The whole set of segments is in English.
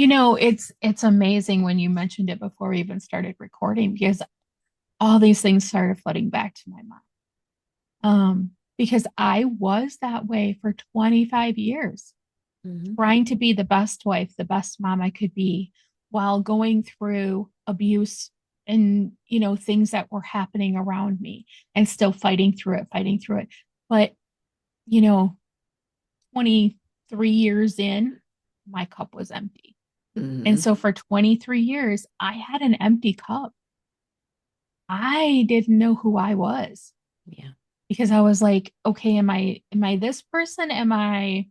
It's amazing when you mentioned it before we even started recording because all these things started flooding back to my mind. Because I was that way for 25 years, Hmm. trying to be the best wife, the best mom I could be while going through abuse and, things that were happening around me and still fighting through it. But, you know, 23 years in, my cup was empty. And Hmm. so for 23 years, I had an empty cup. I didn't know who I was Yeah. because I was like, okay, am I this person? Am I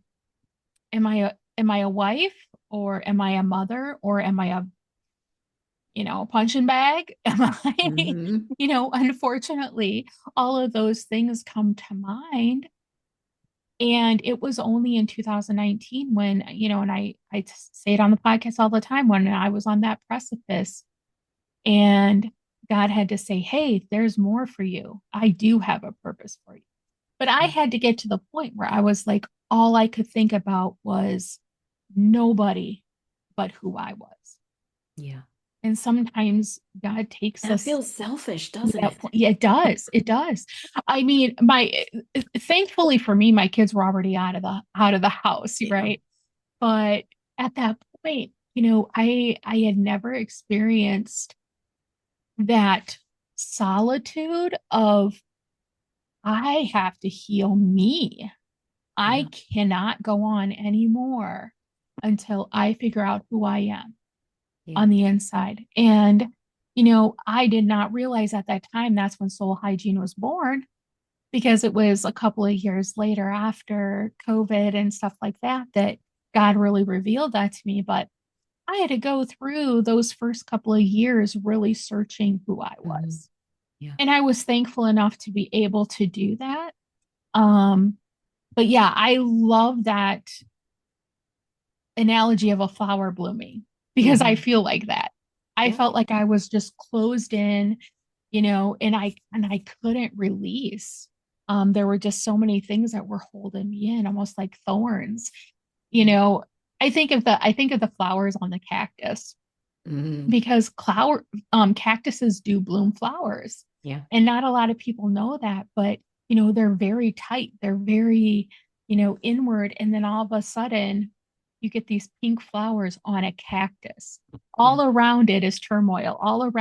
a wife, or am I a mother, or am I a punching bag? Am I, Hmm. unfortunately, all of those things come to mind. And it was only in 2019 when, and I say it on the podcast all the time, when I was on that precipice and God had to say, hey, there's more for you. I do have a purpose for you. But I Yeah. had to get to the point where I was like, all I could think about was nobody but who I was. Yeah. And sometimes God takes That us feels selfish, to doesn't that it? point. Yeah, it does. It does. I mean, thankfully for me, my kids were already out of the house, Yeah. right? But at that point, I had never experienced that solitude of I have to heal me. I Yeah. cannot go on anymore until I figure out who I am Yeah. on the inside. And, I did not realize at that time that's when soul hygiene was born because it was a couple of years later after COVID and stuff like that that God really revealed that to me. But I had to go through those first couple of years really searching who I Hmm. was. Yeah. And I was thankful enough to be able to do that. Um, but yeah, I love that analogy of a flower blooming because I Hmm. feel like that. I Yeah. felt like I was just closed in, and I couldn't release. There were just so many things that were holding me in, almost like thorns. You Yeah. know, I think of the flowers on the cactus Hmm. because cactuses do bloom flowers. Yeah. And not a lot of people know that, but they're very tight. They're very, inward. And then all of a sudden, you get these pink flowers on a cactus. Yeah. All around it is turmoil. All around